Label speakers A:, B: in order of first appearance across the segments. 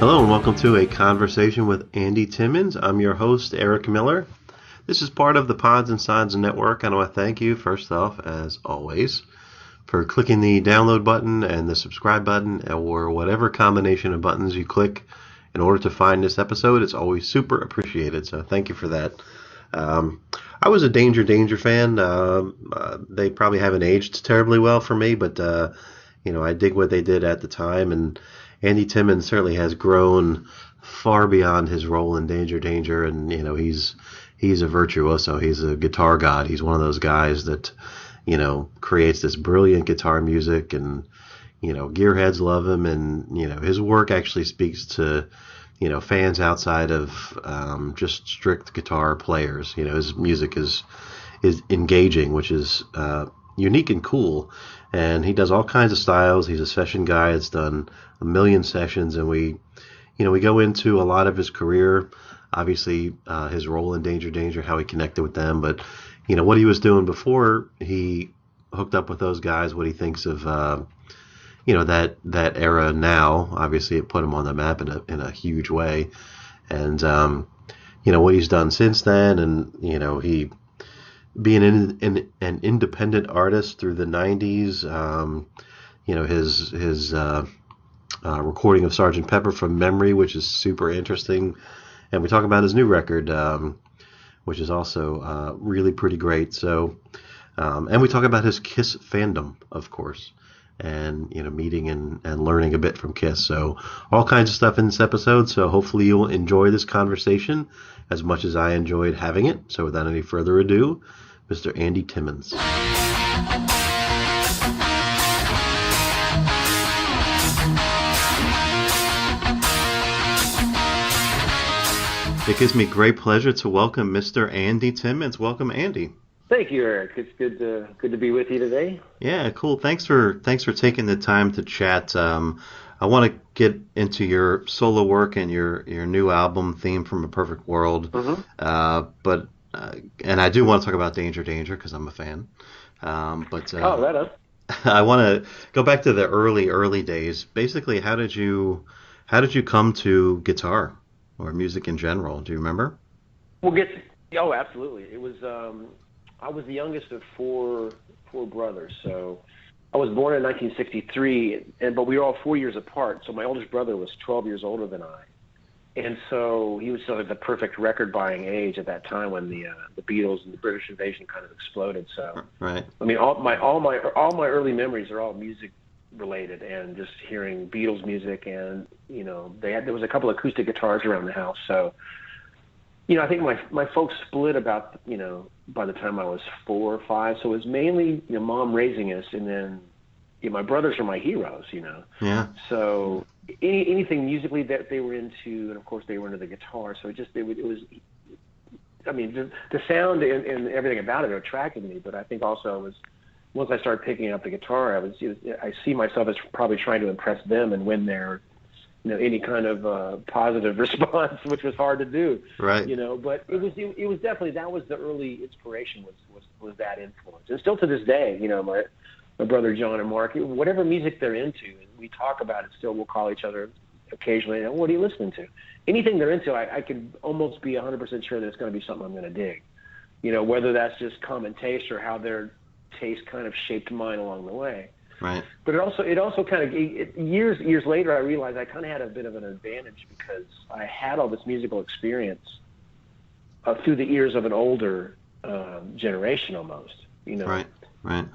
A: Hello and welcome to a conversation with Andy Timmons. I'm your host, Eric Miller. This is part of the Pods and Sods Network, and I want to thank you, first off, as always, for clicking the download button and the subscribe button, or whatever combination of buttons you click in order to find this episode. It's always super appreciated, so thank you for that. I was a Danger fan. They probably haven't aged terribly well for me, but I dig what they did at the time, and Andy Timmons certainly has grown far beyond his role in Danger, and he's a virtuoso. He's a guitar god. He's one of those guys that creates this brilliant guitar music, and gearheads love him, and his work actually speaks to fans outside of just strict guitar players. His music is engaging, which is unique and cool, and he does all kinds of styles. He's a session guy that's done a million sessions, and we go into a lot of his career, obviously his role in Danger, how he connected with them, but what he was doing before he hooked up with those guys, what he thinks of that era now. Obviously it put him on the map in a huge way, and what he's done since then, and he being an independent artist through the 90s, his recording of Sgt Pepper from memory, which is super interesting, and we talk about his new record, which is also really pretty great. So, and we talk about his Kiss fandom, of course, and meeting and learning a bit from Kiss. So all kinds of stuff in this episode. So hopefully you'll enjoy this conversation as much as I enjoyed having it. So without any further ado, Mr. Andy Timmons. It gives me great pleasure to welcome Mr. Andy Timmons. Welcome, Andy.
B: Thank you, Eric. It's good to be with you today.
A: Yeah, cool. Thanks for taking the time to chat. I want to get into your solo work and your new album, Theme from a Perfect World. Mm-hmm. And I do want to talk about Danger because I'm a fan. Right on. I want to go back to the early days. Basically, how did you come to guitar or music in general? Do you remember?
B: Oh, absolutely. It was I was the youngest of four brothers. So I was born in 1963, but we were all 4 years apart. So my oldest brother was 12 years older than I. And so he was sort of the perfect record-buying age at that time when the Beatles and the British invasion kind of exploded. So,
A: right.
B: I mean, all my early memories are all music-related, and just hearing Beatles music, and there was a couple of acoustic guitars around the house. So, I think my folks split about by the time I was 4 or 5. So it was mainly mom raising us, and then my brothers are my heroes.
A: Yeah.
B: So anything musically that they were into, and of course they were into the guitar. So it was. I mean, the sound and everything about it attracted me, but I think also it was once I started picking up the guitar, I see myself as probably trying to impress them and win their any kind of positive response, which was hard to do.
A: Right.
B: But it was definitely, that was the early inspiration, was that influence, and still to this day, my brother John and Mark, whatever music they're into, and we talk about it still. We'll call each other occasionally, and what are you listening to? Anything they're into, I can almost be 100% sure that it's going to be something I'm going to dig. Whether that's just common taste or how their taste kind of shaped mine along the way.
A: Right.
B: But it also kind of years later, I realized I kind of had a bit of an advantage because I had all this musical experience through the ears of an older generation almost.
A: Right. Right.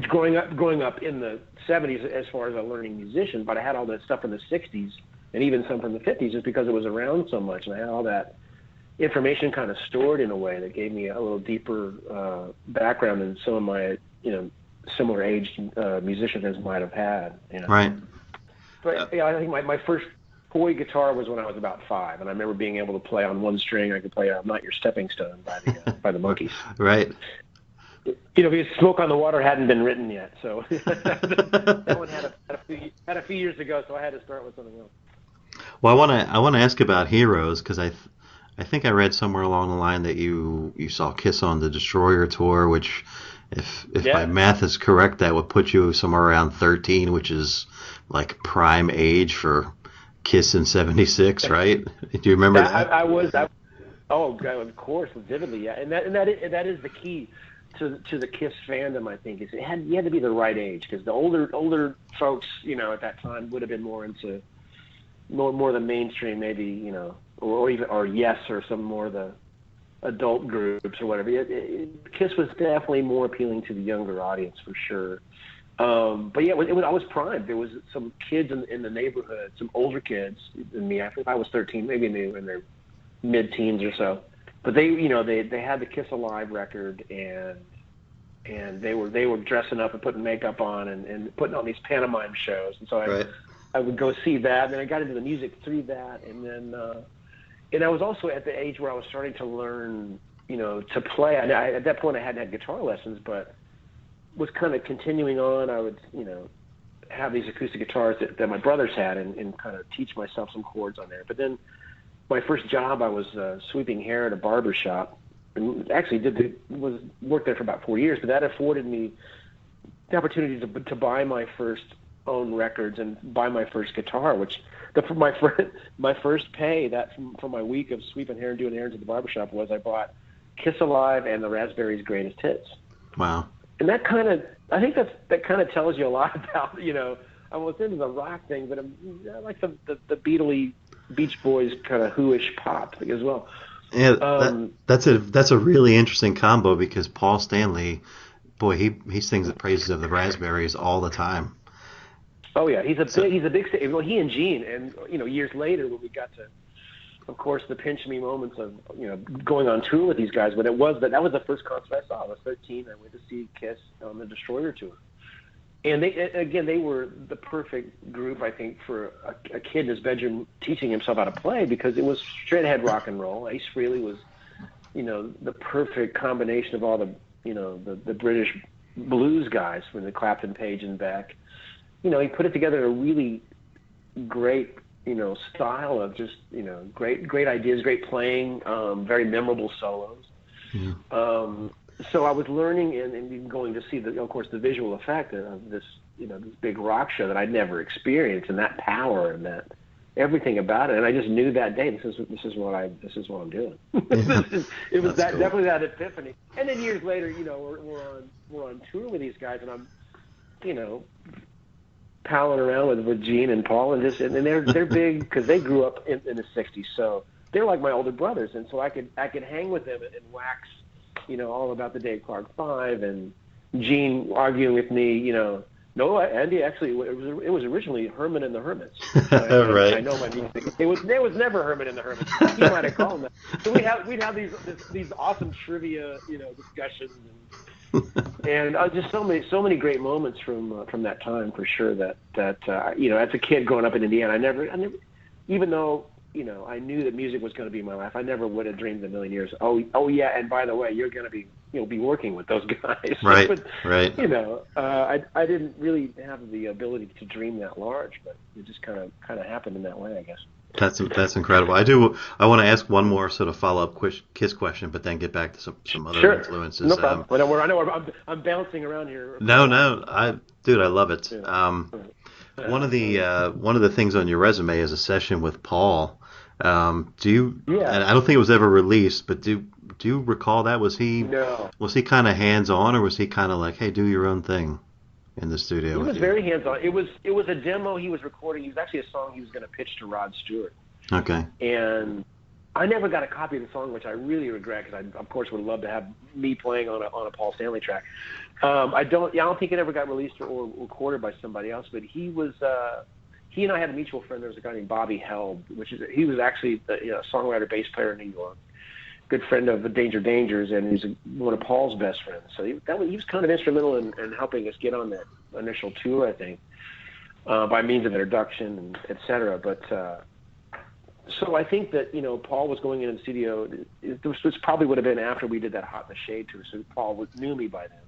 B: Growing up in the 70s as far as a learning musician, but I had all that stuff in the 60s and even some from the 50s just because it was around so much, and I had all that information kind of stored in a way that gave me a little deeper background than some of my similar aged musicians might have had.
A: Right.
B: But I think my first toy guitar was when I was about 5, and I remember being able to play on one string. I could play "I'm Not Your Stepping Stone" by the Monkees.
A: Right.
B: Because "Smoke on the Water" hadn't been written yet, so that one had a few years to go, so I had to start with something else.
A: Well, I want to ask about heroes, because I think I read somewhere along the line that you saw Kiss on the Destroyer tour, which, if my math is correct, that would put you somewhere around 13, which is like prime age for Kiss in '76, right? Do you remember that?
B: Oh, God, of course, vividly, yeah. And that is the key to the Kiss fandom. I think is you had to be the right age, because the older folks, at that time would have been more into more the mainstream, maybe, or Yes, or some more of the adult groups or whatever. Kiss was definitely more appealing to the younger audience for sure. But yeah, I was primed. There was some kids in the neighborhood, some older kids than me. I think I was 13, maybe they were in their mid-teens or so. But they had the Kiss Alive record, and they were dressing up and putting makeup on and putting on these pantomime shows. And so I would go see that, and then I got into the music through that, and then and I was also at the age where I was starting to learn, to play. At that point I hadn't had guitar lessons, but was kind of continuing on. I would, have these acoustic guitars that my brothers had, and kind of teach myself some chords on there. But then my first job, I was sweeping hair at a barber shop, and actually worked there for about 4 years. But that afforded me the opportunity to buy my first own records and buy my first guitar, which my first pay for my week of sweeping hair and doing errands at the barber shop was I bought Kiss Alive and the Raspberries' Greatest Hits.
A: Wow.
B: And I think that kind of tells you a lot about, I was into the rock thing, but I like the Beatley, Beach Boys kind of who-ish pop as well.
A: Yeah, that's a really interesting combo, because Paul Stanley, boy, he sings the praises of the Raspberries all the time.
B: Oh yeah, he's a big. Well, he and Gene, and years later when we got to, of course, the pinch me moments of going on tour with these guys. But that was the first concert I saw. I was 13. I went to see Kiss on the Destroyer tour, and they were the perfect group, I think, for a kid in his bedroom teaching himself how to play, because it was straight ahead rock and roll. Ace Frehley was, the perfect combination of all the British blues guys from the Clapton, Page, and Beck. He put it together in a really great, style of just, great ideas, great playing, very memorable solos.
A: Yeah.
B: So I was learning and going to see of course, the visual effect of this, this big rock show that I'd never experienced, and that power and that everything about it. And I just knew that day, this is what I'm doing. It was cool. Definitely that epiphany. And then years later, we're on tour with these guys, and I'm, palling around with Gene and Paul, and they're big because they grew up in the '60s, so they're like my older brothers, and so I could hang with them and wax, all about the Dave Clark Five, and Gene arguing with me, no, Andy, actually it was originally Herman and the Hermits.
A: Right.
B: I know my music. There was never Herman and the Hermits. He might have called them that. So we'd have these awesome trivia, discussions. And just so many great moments from that time, for sure. That as a kid growing up in Indiana, I never, even though I knew that music was going to be my life, I never would have dreamed in a million years. Oh yeah, and by the way, you're going to be working with those guys.
A: Right.
B: But,
A: right.
B: I didn't really have the ability to dream that large, but it just kind of happened in that way, I guess.
A: That's incredible. I want to ask one more sort of follow-up Kiss question, but then get back to some other influences.
B: No problem. I know I'm bouncing around here.
A: No, I love it. Yeah. One of the things on your resume is a session with Paul. And I don't think it was ever released, but do you recall that? Was he kind of hands-on, or was he kind of like, hey, do your own thing in the studio?
B: He was very hands-on. It was a demo he was recording. It was actually a song he was going to pitch to Rod Stewart. Okay. And I never got a copy of the song, which I really regret, because I, of course, would love to have me playing on a Paul Stanley track. I don't think it ever got released or recorded by somebody else. But he and I had a mutual friend. There was a guy named Bobby Held, he was actually a songwriter, bass player in New York. Good friend of the Danger Dangers, and he's one of Paul's best friends. So he was kind of instrumental in helping us get on that initial tour, I think, by means of introduction and et cetera. But so I think that Paul was going in the studio. This probably would have been after we did that Hot in the Shade tour, so Paul knew me by then,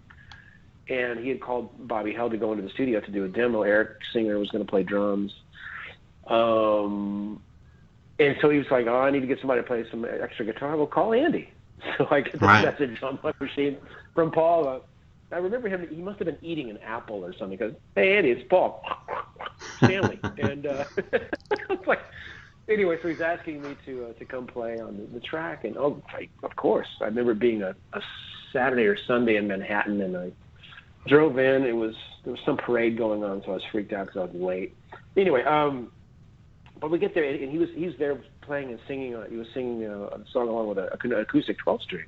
B: and he had called Bobby Held to go into the studio to do a demo. Eric Singer was going to play drums. And so he was like, I need to get somebody to play some extra guitar. Well, call Andy. So I get this message on my machine from Paul. I remember him. He must have been eating an apple or something. He goes, hey, Andy, it's Paul Stanley. And I was like, Anyway, so he's asking me to come play on the track, and of course. I remember it being a Saturday or Sunday in Manhattan, and I drove in. There was some parade going on, so I was freaked out because I was late. Anyway, but we get there, and he was there playing and singing. He was singing a song along with an acoustic 12-string,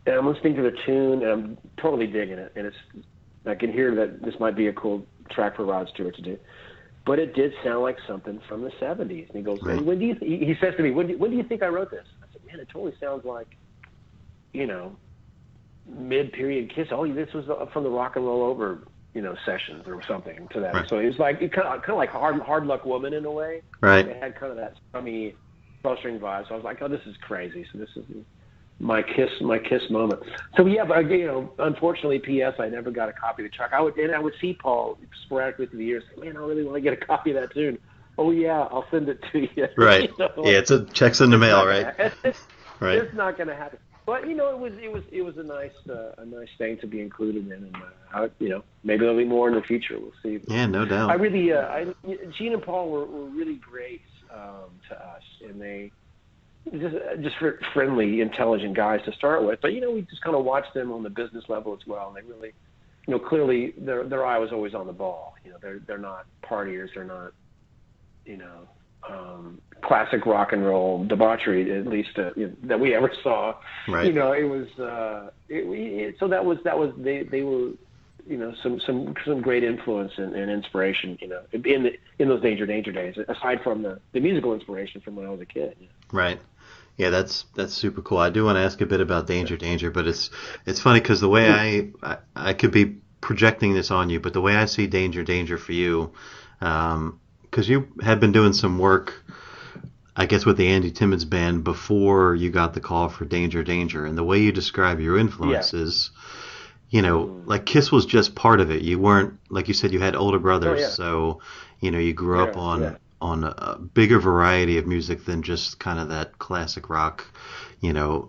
B: and I'm listening to the tune, and I'm totally digging it. And I can hear that this might be a cool track for Rod Stewart to do. But it did sound like something from the 70s. And he goes,
A: Right.
B: He says to me, when do you think I wrote this? I said, man, it totally sounds like, mid-period Kiss. Oh, this was from the Rock and Roll Over, sessions or something to that.
A: Right.
B: So it was like kind of like Hard Luck Woman in a way.
A: Right.
B: It had kind of that strummy 12-string vibe. So I was like, oh, this is crazy. So this is my Kiss moment. So yeah, but unfortunately, P.S. I never got a copy of the track. I would see Paul sporadically through the years. Say, man, I really want to get a copy of that tune. Oh yeah, I'll send it to you.
A: Right. Yeah, it's a checks in the mail, right? Right.
B: It's not going to happen. But it was a nice thing to be included in, and maybe there'll be more in the future. We'll see.
A: Yeah, no doubt.
B: I really, Gene and Paul were really great to us, and they just friendly, intelligent guys to start with. But we just kind of watched them on the business level as well, and they really, clearly their eye was always on the ball. They're not partiers, they're not, classic rock and roll debauchery, at least that we ever saw.
A: Right.
B: It was so that was they were some great influence and inspiration in those Danger days, aside from the musical inspiration from when I was a kid.
A: Right. Yeah, that's super cool. I do want to ask a bit about Danger, but it's funny because the way I could be projecting this on you, but the way I see Danger for you, because you had been doing some work, I guess, with the Andy Timmons band before you got the call for Danger, and the way you describe your influences, like Kiss was just part of it. You weren't, like you said, you had older brothers, so you grew up on a bigger variety of music than just kind of that classic rock,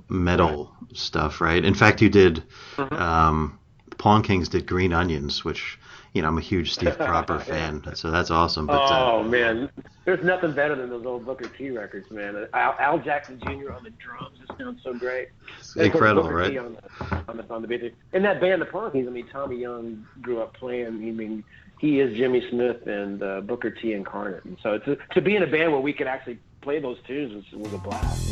A: metal stuff, right? In fact, you did, Pawn Kings did Green Onions, which, I'm a huge Steve Cropper fan, so that's awesome. But,
B: man, there's nothing better than those old Booker T records, man. Al Jackson Jr. on the drums, it sounds so great.
A: It's incredible,
B: Booker
A: right?
B: T on the beat. And that band, the Pawn Kings, Tommy Young grew up playing. He is Jimmy Smith and Booker T incarnate. And so to be in a band where we could actually play those tunes was a blast.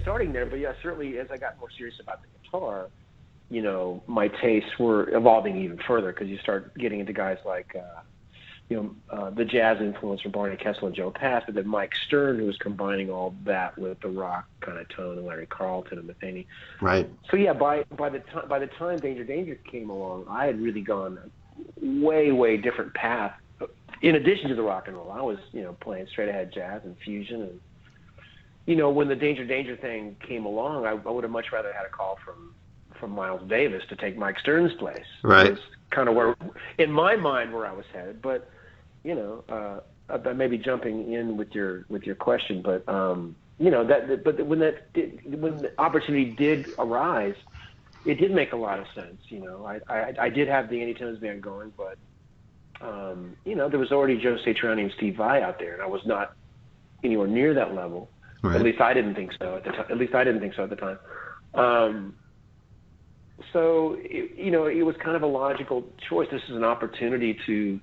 B: Starting there, but yeah, certainly as I got more serious about the guitar, my tastes were evolving even further because you start getting into guys like, the jazz influence from Barney Kessel and Joe Pass, but then Mike Stern, who was combining all that with the rock kind of tone, and Larry Carlton and Metheny.
A: Right.
B: So yeah, by the time Danger came along, I had really gone a way different path. In addition to the rock and roll, I was playing straight ahead jazz and fusion and. When the Danger thing came along, I would have much rather had a call from Miles Davis to take Mike Stern's place.
A: Right.
B: It was kind of where, in my mind, where I was headed. But, I may be jumping in with your question, but when the opportunity did arise, it did make a lot of sense. I did have the Andy Timmons band going, but there was already Joe Satriani and Steve Vai out there, and I was not anywhere near that level.
A: Right.
B: At least I didn't think so at the time. So it was kind of a logical choice. This is an opportunity to.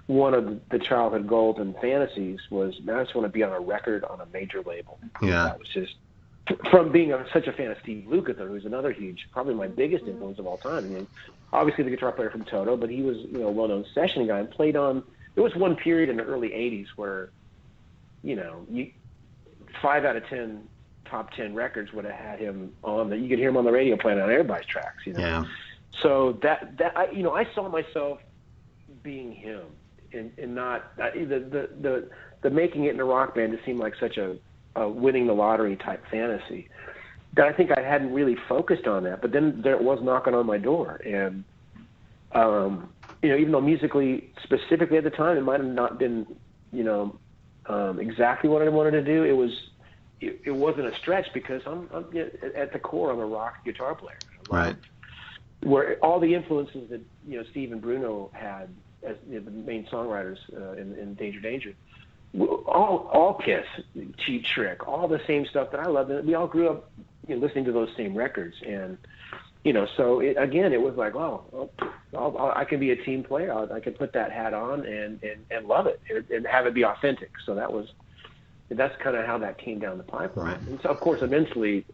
B: One of the childhood goals and fantasies was, I just want to be on a record on a major label.
A: Yeah.
B: That was just from being such a fan of Steve Lukather, who's another huge, probably my biggest influence of all time. I mean, obviously the guitar player from Toto, but he was a well-known session guy and played on. There was one period in the early '80s where, 5 out of 10 top 10 records would have had him on that. You could hear him on the radio playing on everybody's tracks,
A: Yeah.
B: So that I saw myself being him and not the making it in a rock band to seem like such a winning the lottery type fantasy that I think I hadn't really focused on that. But then there it was knocking on my door, and even though musically specifically at the time it might have not been exactly what I wanted to do, it wasn't a stretch because I'm at the core I'm a rock guitar player.
A: Right.
B: Where all the influences that Steve and Bruno had as the main songwriters in Danger, all Kiss, Cheap Trick, all the same stuff that I love. We all grew up listening to those same records, and so it was like, oh, I can be a team player. I can put that hat on and love it and have it be authentic. So that's kind of how that came down the pipeline. Right. And so, of course, immensely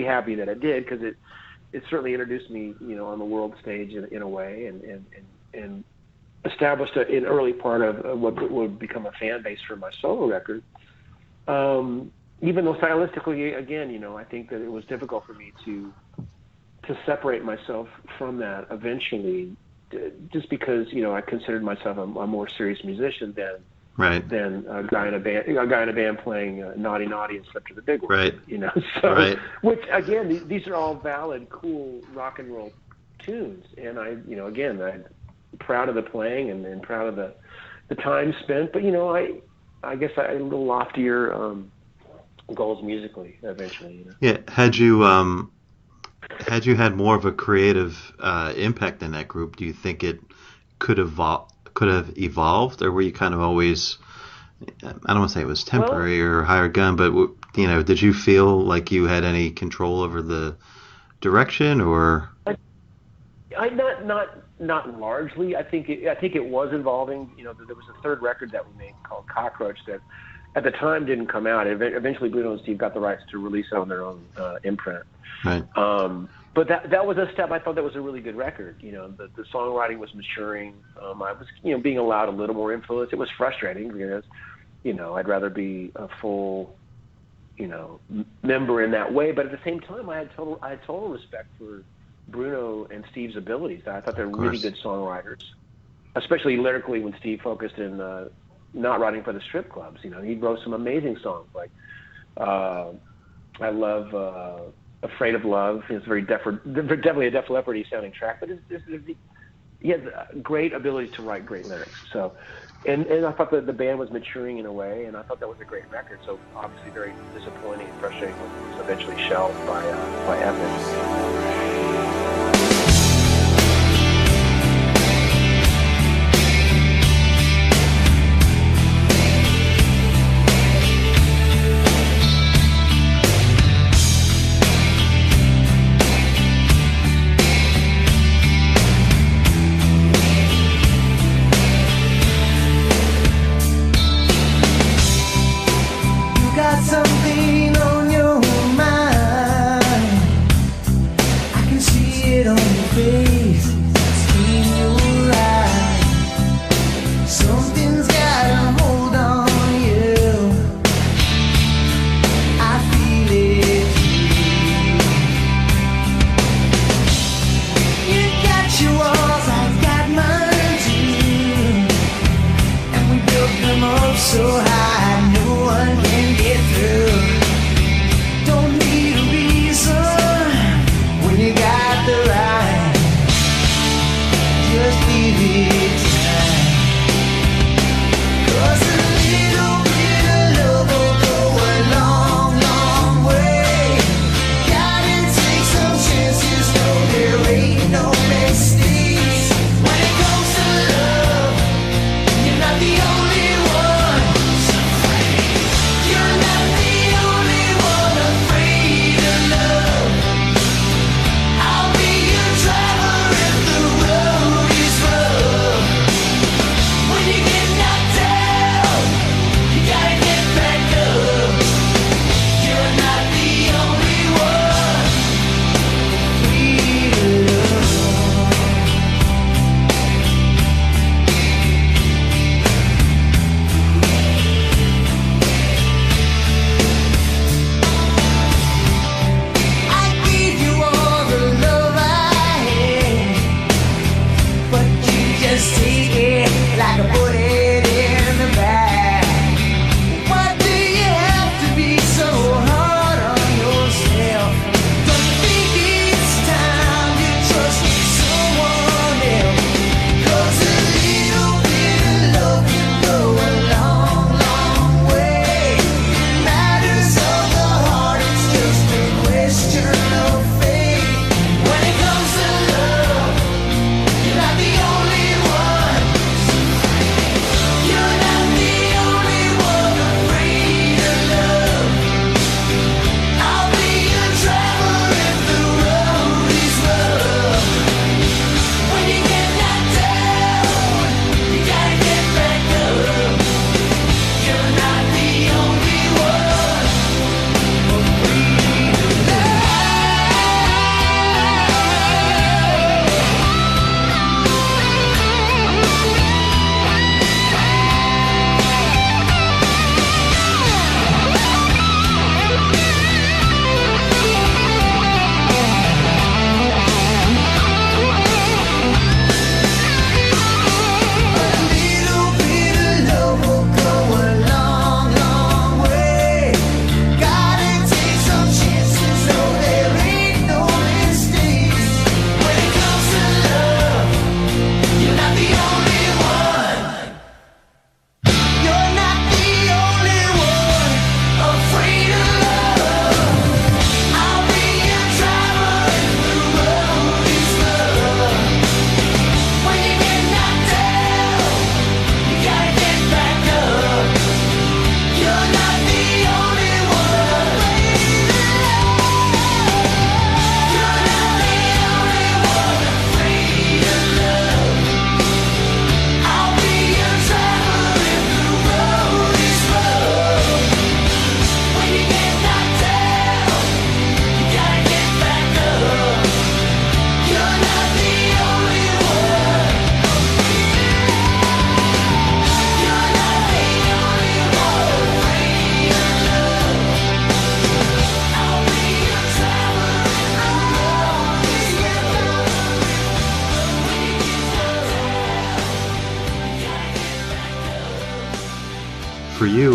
B: happy that it did, because it certainly introduced me, on the world stage in a way, and established an early part of what would become a fan base for my solo record. Even though stylistically, again, I think that it was difficult for me to separate myself from that eventually, just because I considered myself a more serious musician than a guy in a band playing Naughty Naughty and Slip to the Big One.
A: Right.
B: So
A: right.
B: Which again, these are all valid, cool rock and roll tunes, and I'm proud of the playing and proud of the time spent, but I guess I had a little loftier goals musically eventually.
A: Yeah. Had you had more of a creative impact in that group, do you think it could have evolved, or were you kind of always, I don't want to say it was temporary or hired gun, but did you feel like you had any control over the direction, or? Not largely. I think it was evolving. There was a third record that we made called Cockroach that at the time didn't come out. Eventually Bruno and Steve got the rights to release it on their own imprint. Right.
B: But that was a step. I thought that was a really good record. The songwriting was maturing. I was being allowed a little more influence. It was frustrating because I'd rather be a full member in that way. But at the same time, I had total respect for Bruno and Steve's abilities. I thought they were really good songwriters, especially lyrically when Steve focused in not writing for the strip clubs. He wrote some amazing songs like I love Afraid of Love. It's definitely a Def Leppard-y sounding track, but he has a great ability to write great lyrics. So, and I thought that the band was maturing in a way, and I thought that was a great record. So obviously very disappointing and frustrating when it was eventually shelved by Epic.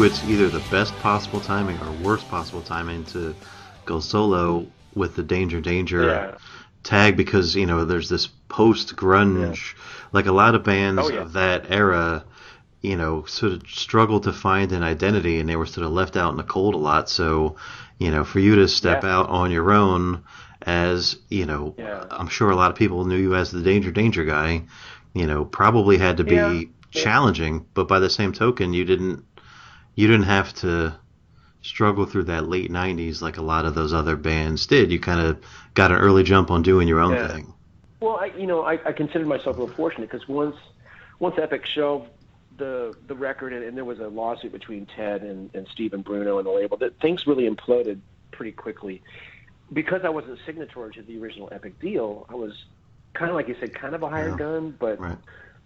A: you, it's either the best possible timing or worst possible timing to go solo with the Danger tag, because there's this post grunge, like a lot of bands of that era, sort of struggled to find an identity, and they were sort of left out in the cold a lot. So, for you to step out on your own as, I'm sure a lot of people knew you as the Danger guy, probably had to be challenging, but by the same token, you didn't have to struggle through that late 90s like a lot of those other bands did. You kind of got an early jump on doing your own thing.
B: Well, I considered myself a little fortunate, because once Epic shelved the record, and there was a lawsuit between Ted and Steve and Bruno and the label, that things really imploded pretty quickly. Because I wasn't a signatory to the original Epic deal, I was kind of, like you said, kind of a hired gun, but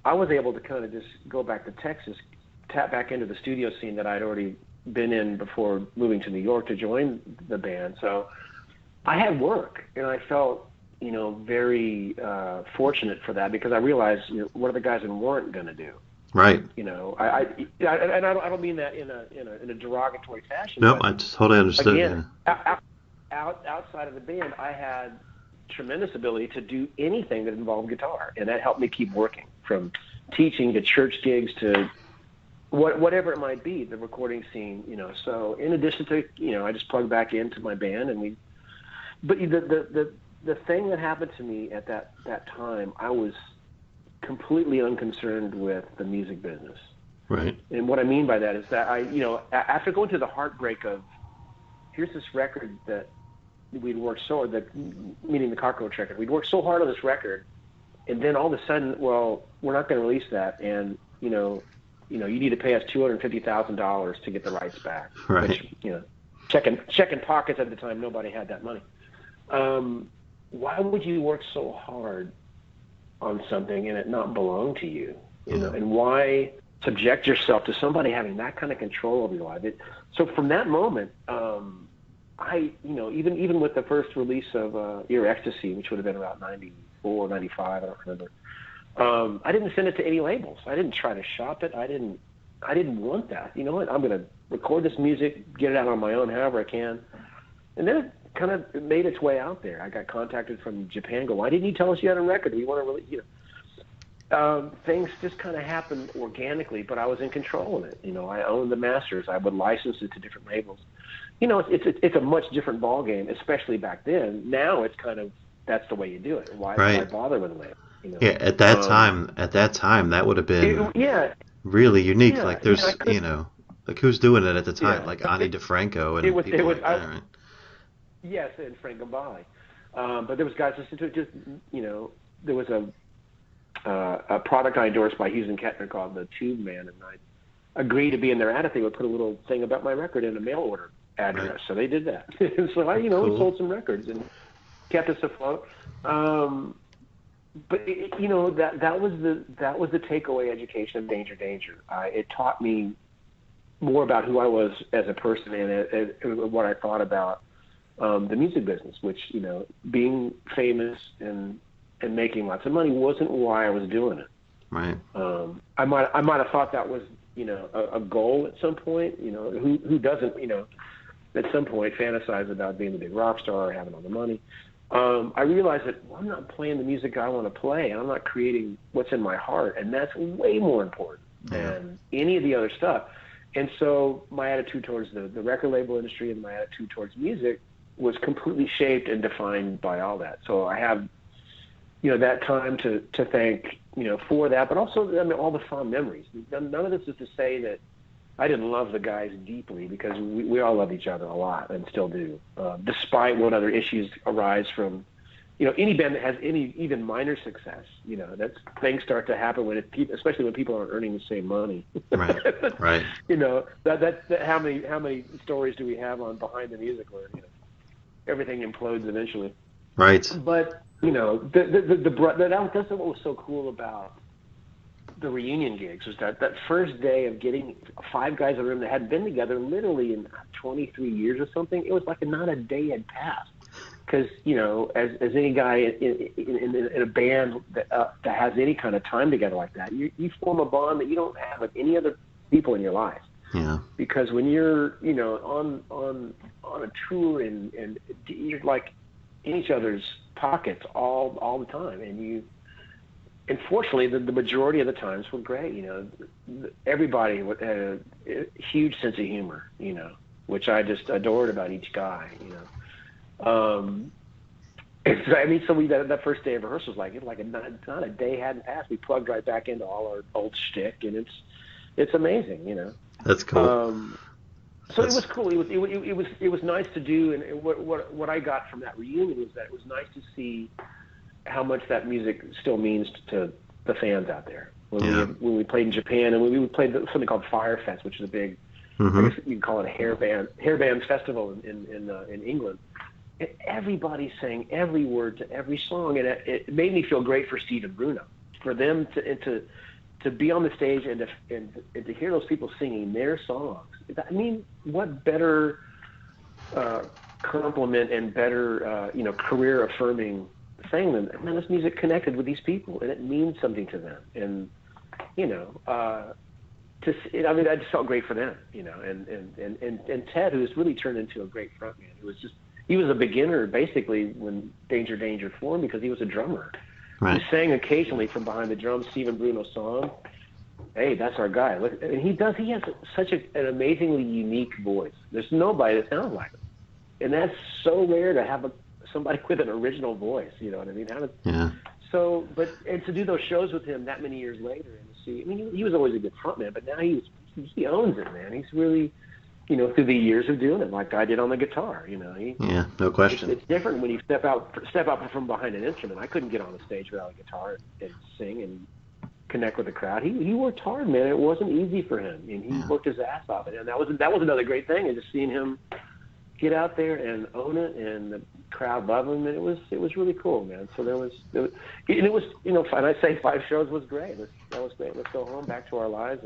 B: I was able to kind of just go back to Texas, tap back into the studio scene that I'd already been in before moving to New York to join the band. So I had work, and I felt, very fortunate for that, because I realized, what are the guys weren't going to do?
A: Right.
B: I don't mean that in a derogatory fashion.
A: No, I totally understood.
B: Again, outside of the band, I had tremendous ability to do anything that involved guitar, and that helped me keep working, from teaching to church gigs to whatever it might be, the recording scene, So in addition to, I just plugged back into my band, but the thing that happened to me at that time, I was completely unconcerned with the music business.
A: Right.
B: And what I mean by that is that after going through the heartbreak of, here's this record that we'd worked meaning the Cockroach record, we'd worked so hard on this record, and then all of a sudden, well, we're not going to release that, and you need to pay us $250,000 to get the rights back.
A: Right.
B: Which, checking pockets at the time, nobody had that money. Why would you work so hard on something and it not belong to you? And why subject yourself to somebody having that kind of control over your life? So from that moment, I even with the first release of X-tacy, which would have been about 94, 95, I don't remember. I didn't send it to any labels. I didn't try to shop it. I didn't want that. You know what? I'm going to record this music, get it out on my own, however I can. And then it kind of made its way out there. I got contacted from Japan. Why didn't you tell us you had a record? We want to release. Things just kind of happened organically, but I was in control of it. I owned the masters. I would license it to different labels. It's a much different ballgame, especially back then. Now it's kind of, that's the way you do it. Why bother with a label?
A: Yeah, at that time, that would have been really unique. Like there's, like who's doing it at the time? Like Ani DeFranco and people like that, right?
B: Yes, and Frank Gambale. But there was guys listening to it. Just there was a product I endorsed by Hughes and Kettner called the Tube Man, and I agreed to be in their ad if they would put a little thing about my record in a mail order address. Right. So they did that. So I, cool. Sold some records and kept us afloat. But that was the takeaway education of Danger. It taught me more about who I was as a person and what I thought about the music business, which being famous and making lots of money wasn't why I was doing it.
A: Right.
B: I might have thought that was a goal at some point. Who doesn't at some point fantasize about being the big rock star or having all the money. I realized that I'm not playing the music I want to play, and I'm not creating what's in my heart, and that's way more important than any of the other stuff. And so my attitude towards the record label industry and my attitude towards music was completely shaped and defined by all that. So I have, that time to thank, for that, but also, all the fond memories. None of this is to say that I didn't love the guys deeply, because we all love each other a lot and still do, despite what other issues arise from, any band that has any even minor success. That's things start to happen especially when people aren't earning the same money.
A: Right. Right.
B: That how many stories do we have on behind the music where everything implodes eventually.
A: Right.
B: But that's what was so cool about the reunion gigs, was that first day of getting 5 guys in a room that hadn't been together literally in 23 years or something. It was like not a day had passed, because as any guy in a band that has any kind of time together like that, you form a bond that you don't have with any other people in your life.
A: Yeah.
B: Because when you're, on a tour and you're like in each other's pockets all the time, and fortunately the majority of the times were great. Everybody had a huge sense of humor, which I just adored about each guy. So that first day of rehearsals, not a day hadn't passed. We plugged right back into all our old shtick, and it's amazing.
A: That's cool.
B: So it was cool. It was nice to do, and what I got from that reunion was that it was nice to see how much that music still means to the fans out there. When we played in Japan, and we played something called Fire Fest, which is a big, I guess you can call it a hair band festival in England. And everybody sang every word to every song, and it made me feel great for Steve and Bruno, for them to be on the stage and to hear those people singing their songs. I mean, what better compliment and better career affirming thing than, man, this music connected with these people and it means something to them. And I just felt great for them, and Ted, who has really turned into a great frontman. He was a beginner basically when Danger formed, because he was a drummer.
A: Right.
B: He sang occasionally from behind the drums, Stephen Bruno's song. Hey, that's our guy. Look, and he has such an amazingly unique voice. There's nobody that sounds like him. And that's so rare to have somebody with an original voice, you know what I mean? So, and to do those shows with him that many years later and to see, I mean, he was always a good frontman, but now he owns it, man. He's really, through the years of doing it, like I did on the guitar,
A: no question.
B: It's different when you step out from behind an instrument. I couldn't get on the stage without a guitar and sing and connect with the crowd. He worked hard, man. It wasn't easy for him, and he worked his ass off. And that was another great thing, is just seeing him get out there and own it, and the crowd loved him, and it was really cool, man. So it was and I say 5 shows was great. That was great. Let's go home, back to our lives,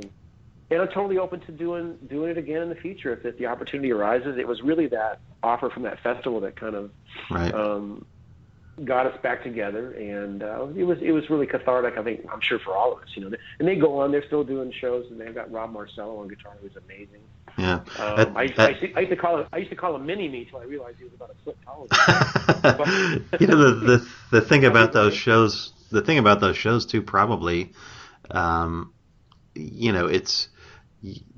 B: and I'm totally open to doing it again in the future if the opportunity arises. It was really that offer from that festival that kind of got us back together, and it was really cathartic. I'm sure for all of us, And they go on; they're still doing shows, and they've got Rob Marcello on guitar, who's amazing.
A: Yeah,
B: I used to call him Mini Me till I realized he was about a foot taller.
A: The thing about those shows, too, probably, it's.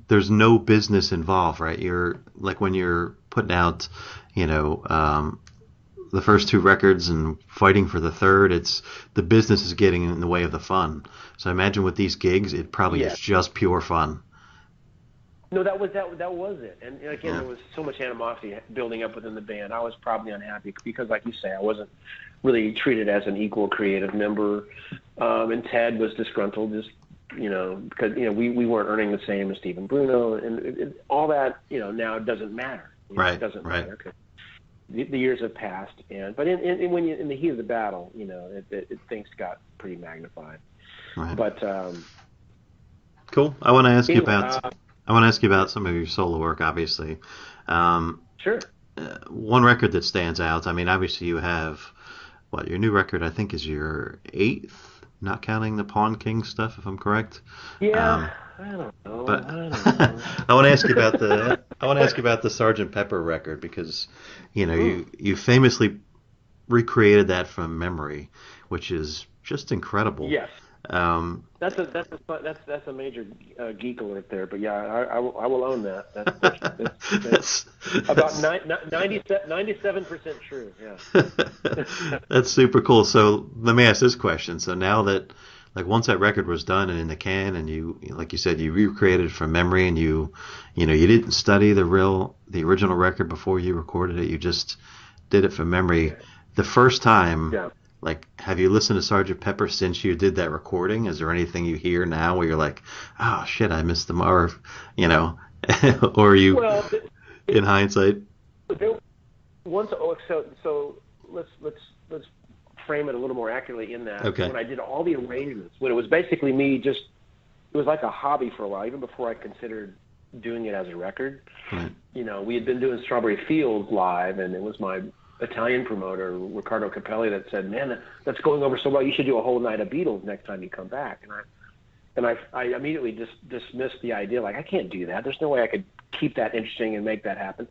A: There's no business involved, right? You're like when you're putting out, the first 2 records and fighting for the third, it's the business is getting in the way of the fun. So I imagine with these gigs, it probably is just pure fun.
B: No, that was it. And again, there was so much animosity building up within the band. I was probably unhappy because, like you say, I wasn't really treated as an equal creative member. And Ted was disgruntled, just because we weren't earning the same as Steve and Bruno, and all that now doesn't matter. It doesn't matter. The years have passed, but in the heat of the battle, things got pretty magnified.
A: Right.
B: But
A: cool. I want to ask you about some of your solo work, obviously.
B: Sure.
A: One record that stands out. I mean, obviously you have your new record. I think is your 8th. Not counting the Pawn King stuff, if I'm correct.
B: Yeah, I don't know.
A: But I want to ask you about the Sgt Pepper record, because you famously recreated that from memory, which is just incredible.
B: Yes. That's a major geek alert there, but yeah, I will own that. That's about 97% true. Yeah.
A: That's super cool. So let me ask this question. So now that, once that record was done and in the can, and you, like you said, you recreated it from memory, and you didn't study the original record before you recorded it. You just did it from memory. Yeah. The first time. Yeah. Have you listened to Sgt Pepper since you did that recording? Is there anything you hear now where you're like, oh shit, I missed them, or or are you in hindsight?
B: So let's frame it a little more accurately in that.
A: Okay.
B: When I did all the arrangements, when it was basically me, it was like a hobby for a while, even before I considered doing it as a record.
A: Right.
B: We had been doing Strawberry Fields live, and it was my Italian promoter, Riccardo Capelli, that said, man, that's going over so well. You should do a whole night of Beatles next time you come back. And And I immediately dismissed the idea, like, I can't do that. There's no way I could keep that interesting and make that happen.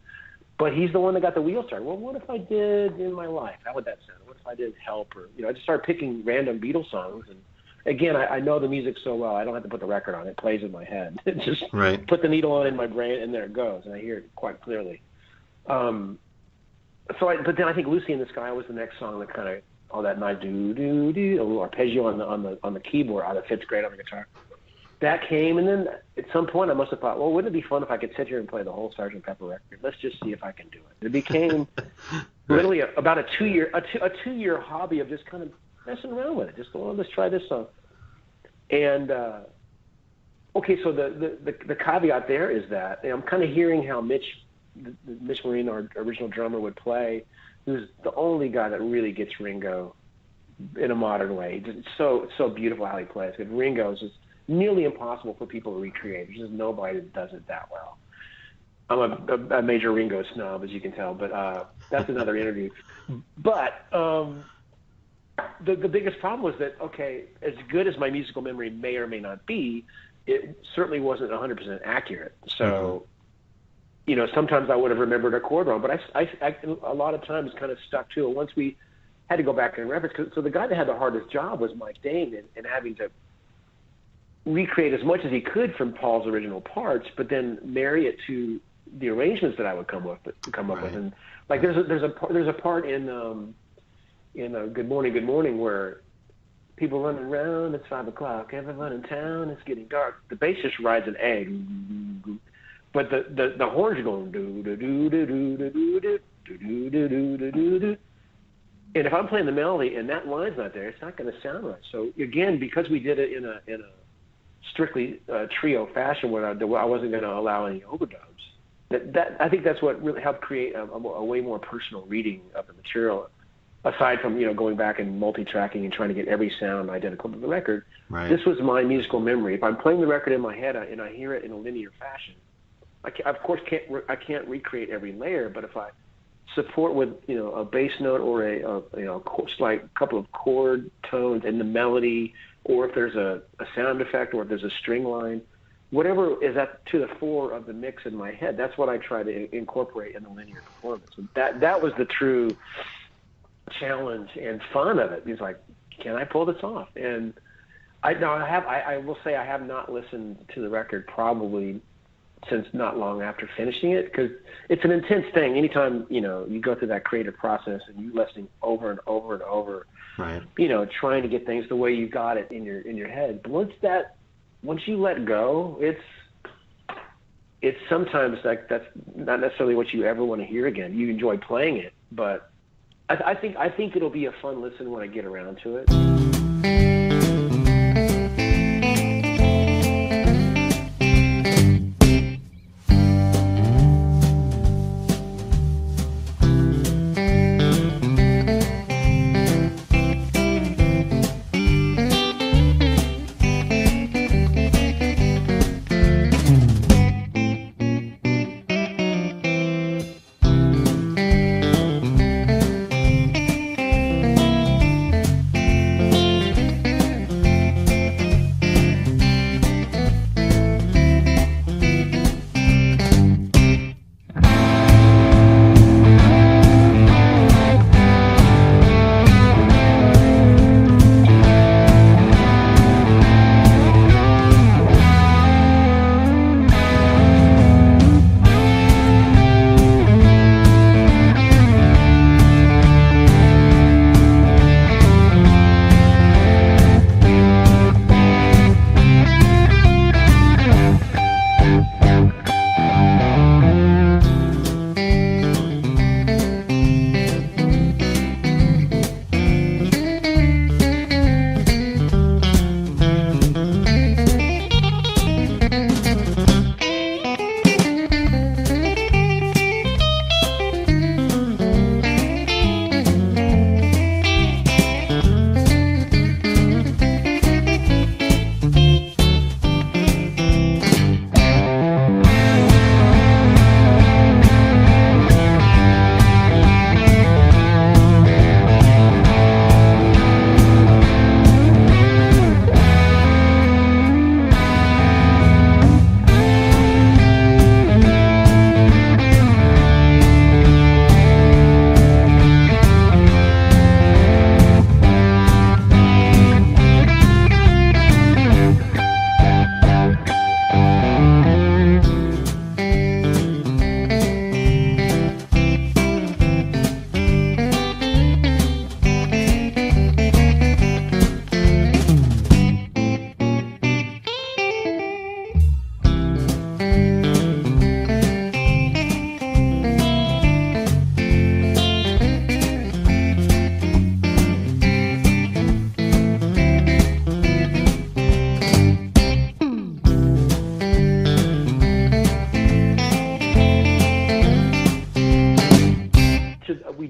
B: But he's the one that got the wheel started. Well, what if I did In My Life? How would that sound? What if I did Help? Or, I just started picking random Beatles songs. And again, I know the music so well, I don't have to put the record on. It plays in my head. Just put the needle on in my brain, and there it goes. And I hear it quite clearly. But then I think Lucy in the Sky was the next song that kind of, all that nice do, a little arpeggio on the keyboard. That fits great on the guitar. That came, and then at some point I must have thought, well, wouldn't it be fun if I could sit here and play the whole Sgt. Pepper record? Let's just see if I can do it. It became literally about a 2-year hobby of just kind of messing around with it. Just going, let's try this song. And okay, so the caveat there is that I'm kind of hearing how Mitch Marine, our original drummer, would play. Who's the only guy that really gets Ringo in a modern way. It's so beautiful how he plays. Because Ringo is just nearly impossible for people to recreate. There's just nobody that does it that well. I'm a major Ringo snob, as you can tell, but that's another interview. But the biggest problem was that, okay, as good as my musical memory may or may not be, it certainly wasn't 100% accurate. So, sometimes I would have remembered a chord wrong, but I a lot of times kind of stuck to it. Once we had to go back and reference, so the guy that had the hardest job was Mike Dane, and having to recreate as much as he could from Paul's original parts, but then marry it to the arrangements that I would come up with. And like there's a part in Good Morning where people running around, it's 5 o'clock, everyone in town, it's getting dark. The bass just rides an A, but the horns are going do do do do do do do do do do do do. And if I'm playing the melody and that line's not there, it's not going to sound right. So again, because we did it in a strictly trio fashion where I wasn't going to allow any overdubs. That I think that's what really helped create a way more personal reading of the material. Aside from going back and multi-tracking and trying to get every sound identical to the record, This was my musical memory. If I'm playing the record in my head and I hear it in a linear fashion, I of course can't recreate every layer. But if I support with a bass note or a slight couple of chord tones in the melody, or if there's a sound effect, or if there's a string line, whatever is to the fore of the mix in my head, that's what I try to incorporate in the linear performance. And that was the true challenge and fun of it. He's like, can I pull this off? And I will say I have not listened to the record probably since not long after finishing it, because it's an intense thing. Anytime you go through that creative process and you listening over and over and over, trying to get things the way you got it in your head. But once you let go, it's sometimes like that's not necessarily what you ever want to hear again. You enjoy playing it, but I think it'll be a fun listen when I get around to it.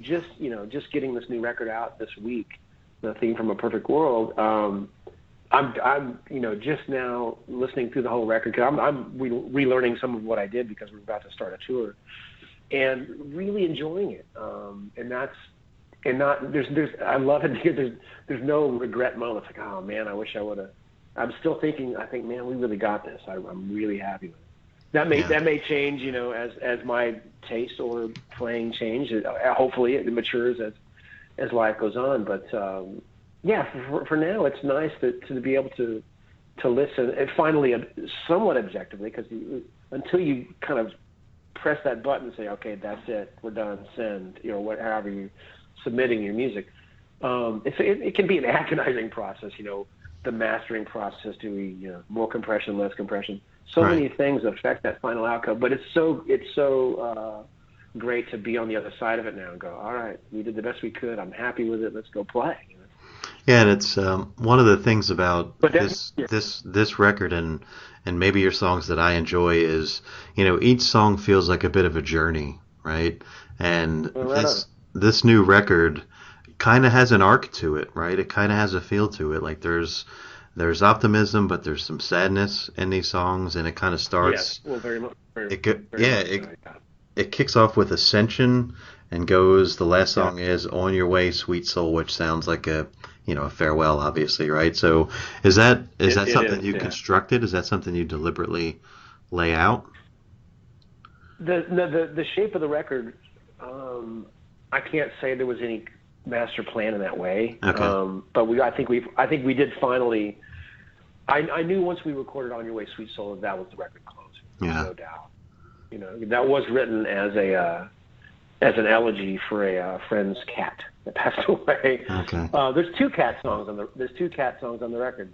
B: just getting this new record out this week, the theme from A Perfect World. I'm just now listening through the whole record because I'm relearning some of what I did because we're about to start a tour, and really enjoying it. I love it because there's no regret moments like, oh man, I wish I would have. I'm still thinking, I think, man, we really got this. I'm really happy with it. That may change, as my taste or playing change. Hopefully it matures as life goes on. But for now, it's nice to be able to listen and finally, somewhat objectively, because until you kind of press that button and say, okay, that's it, we're done, send, however you submitting your music, it can be an agonizing process. The mastering process. Do we, more compression, less compression? So many things affect that final outcome, but it's so great to be on the other side of it now and go, all right, we did the best we could. I'm happy with it. Let's go play.
A: Yeah, and it's one of the things about this record and maybe your songs that I enjoy is, each song feels like a bit of a journey, right? And this new record kind of has an arc to it, right? It kind of has a feel to it. Like there's optimism, but there's some sadness in these songs, and it kind of starts. Yes, well, very much. It kicks off with Ascension and goes. The last song is On Your Way, Sweet Soul, which sounds like a farewell, obviously, right? So is that something you constructed? Is that something you deliberately lay out?
B: The shape of the record, I can't say there was any master plan in that way. Okay. But I think we did finally. I knew once we recorded On Your Way, Sweet Soul, that was the record closing. Yeah. No doubt. That was written as an elegy for a friend's cat that passed away. Okay. There's two cat songs on the record.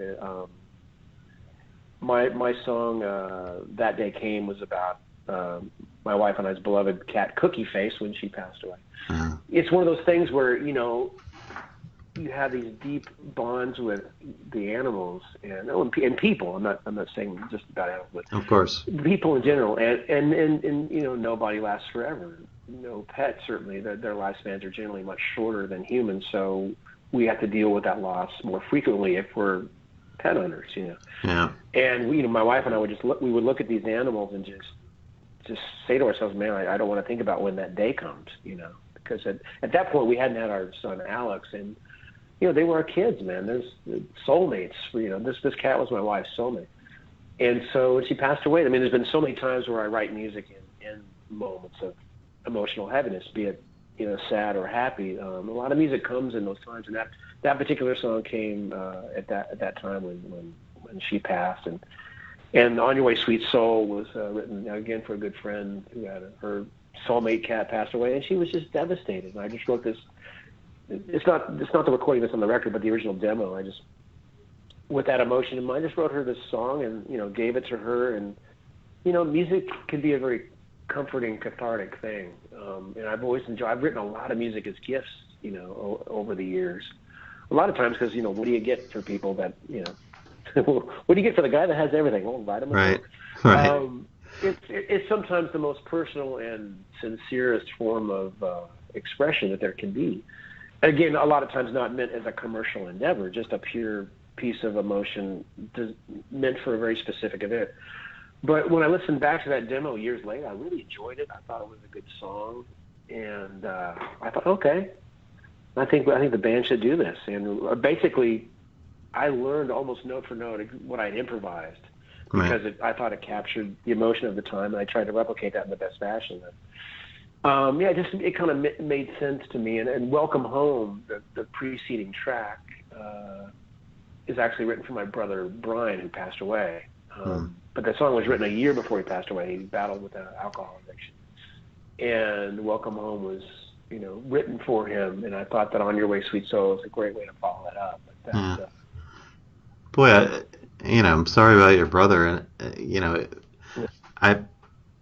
B: My song That Day Came was about my wife and I's beloved cat Cookie Face when she passed away. Uh-huh. It's one of those things where you have these deep bonds with the animals and people. I'm not saying just about animals, but
A: of course,
B: people in general. And nobody lasts forever. No pets, certainly. Their lifespans are generally much shorter than humans, so we have to deal with that loss more frequently if we're pet owners.
A: Yeah.
B: And my wife and I would look at these animals and just say to ourselves, man, I don't want to think about when that day comes. Because at that point we hadn't had our son Alex, and they were our kids, man. There's soulmates. This cat was my wife's soulmate. And so when she passed away, there's been so many times where I write music in moments of emotional heaviness, be it sad or happy. A lot of music comes in those times, and that particular song came at that time when she passed, and On Your Way, Sweet Soul was written again for a good friend who had her soulmate cat passed away, and she was just devastated. And I just wrote this. It's not the recording that's on the record, but the original demo. I just, with that emotion in mind, just wrote her this song and gave it to her. And music can be a very comforting, cathartic thing. And I've always enjoyed. I've written a lot of music as gifts, over the years. A lot of times because what do you get for people that what do you get for the guy that has everything? Well, write him a book.
A: Right.
B: It's sometimes the most personal and sincerest form of expression that there can be. Again, a lot of times not meant as a commercial endeavor, just a pure piece of emotion meant for a very specific event. But when I listened back to that demo years later, I really enjoyed it. I thought it was a good song, and I thought, okay, I think the band should do this. And basically, I learned almost note for note what I'd improvised because I thought it captured the emotion of the time, and I tried to replicate that in the best fashion. It kind of made sense to me. And Welcome Home, the preceding track, is actually written for my brother Brian, who passed away. But that song was written a year before he passed away. He battled with an alcohol addiction. And Welcome Home was, written for him. And I thought that On Your Way, Sweet Soul is a great way to follow that up. But
A: Boy, I'm sorry about your brother. And,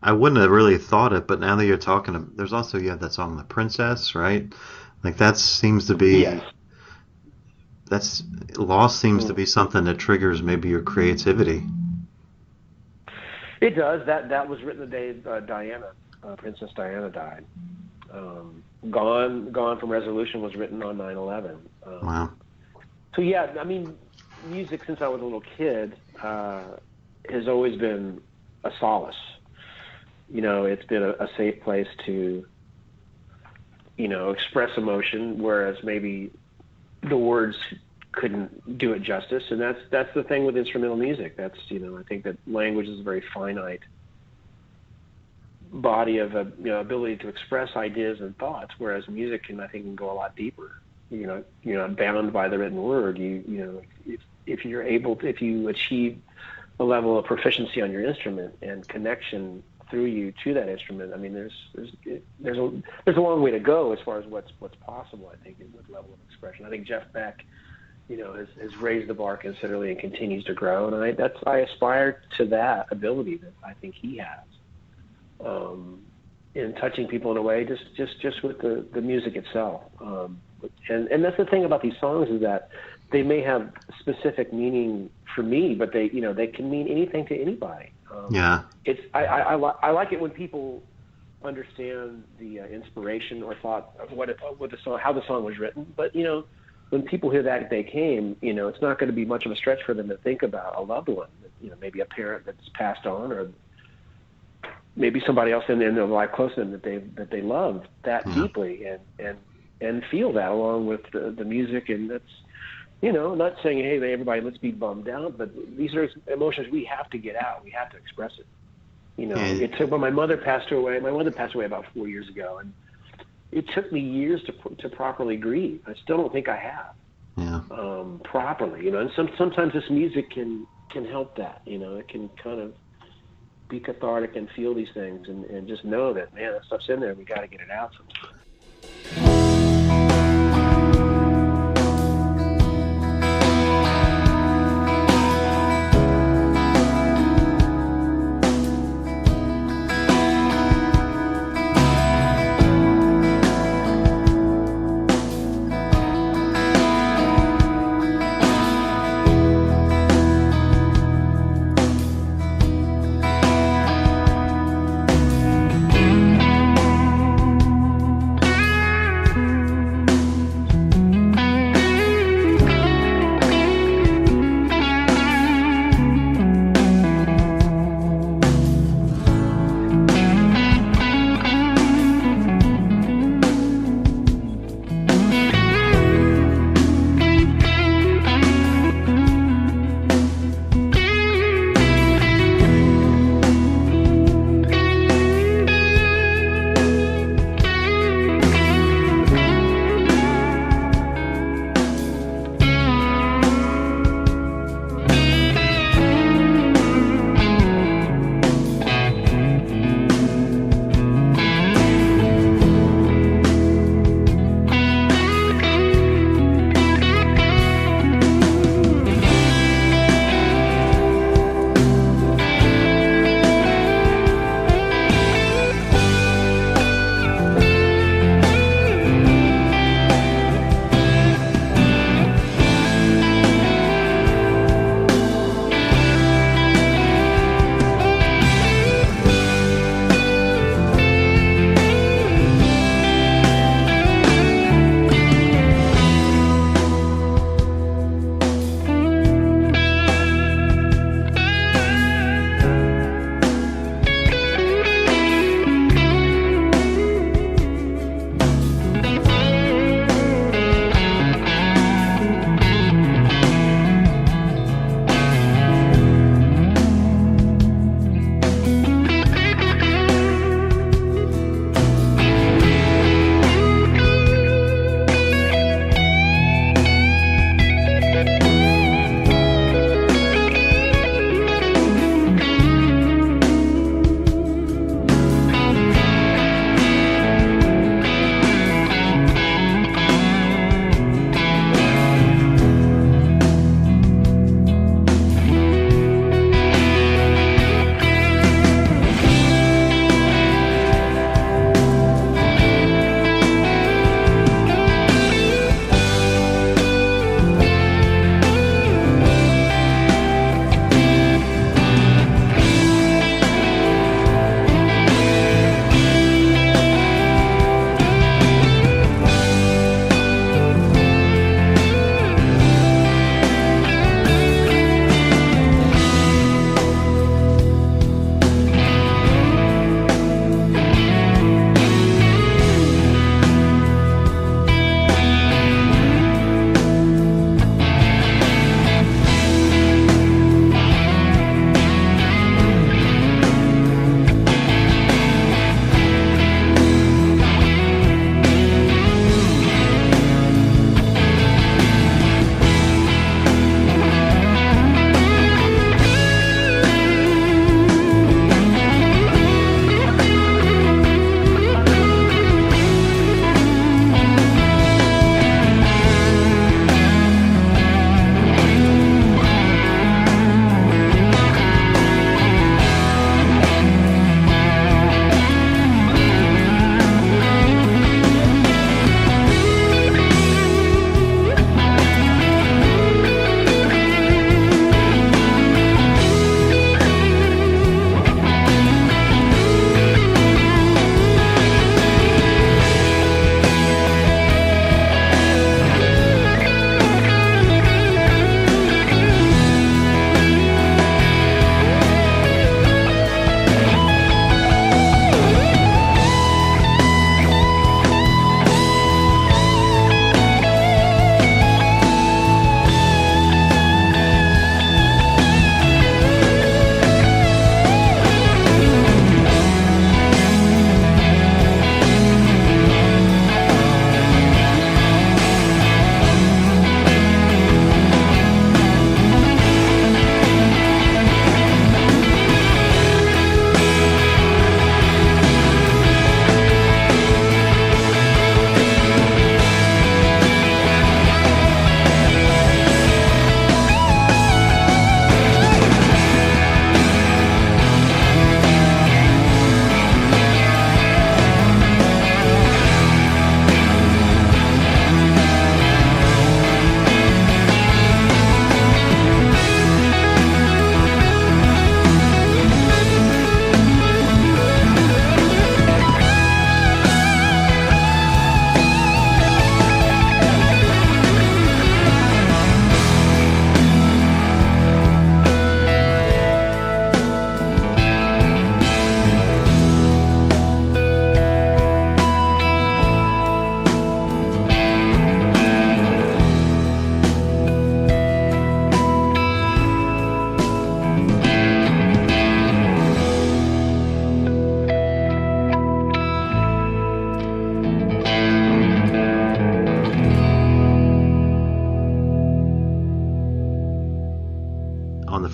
A: I wouldn't have really thought it, but now that you're talking, there's also, you have that song, The Princess, right? Like that seems to be, loss seems to be something that triggers maybe your creativity.
B: It does. That was written the day Princess Diana died. Gone from Resolution was written on 9/11.
A: Wow.
B: So yeah, I mean, music since I was a little kid has always been a solace. You know, it's been a safe place to, you know, express emotion, whereas maybe the words couldn't do it justice. And that's the thing with instrumental music. That's, you know, I think that language is a very finite body of ability to express ideas and thoughts, whereas music can, I think, can go a lot deeper. You know, you're not bound by the written word. You know, if you achieve a level of proficiency on your instrument and connection through you to that instrument, I mean, there's a long way to go as far as what's possible, I think, with level of expression. I think Jeff Beck, you know, has raised the bar considerably and continues to grow, and I aspire to that ability that I think he has. In touching people in a way, just with the music itself. And that's the thing about these songs, is that they may have specific meaning for me, but they can mean anything to anybody. I like it when people understand the inspiration or thought of how the song was written. But, you know, when people hear that they came, you know, it's not going to be much of a stretch for them to think about a loved one, you know, maybe a parent that's passed on, or maybe somebody else in their life close to them that they love that deeply, and feel that along with the music. And that's, you know, not saying, hey, everybody, let's be bummed out, but these are emotions we have to get out. We have to express it. You know, it took, when my mother passed away about 4 years ago, and it took me years to properly grieve. I still don't think I have properly, you know, and sometimes this music can help that, you know, it can kind of be cathartic and feel these things and just know that, man, that stuff's in there. We got to get it out sometime.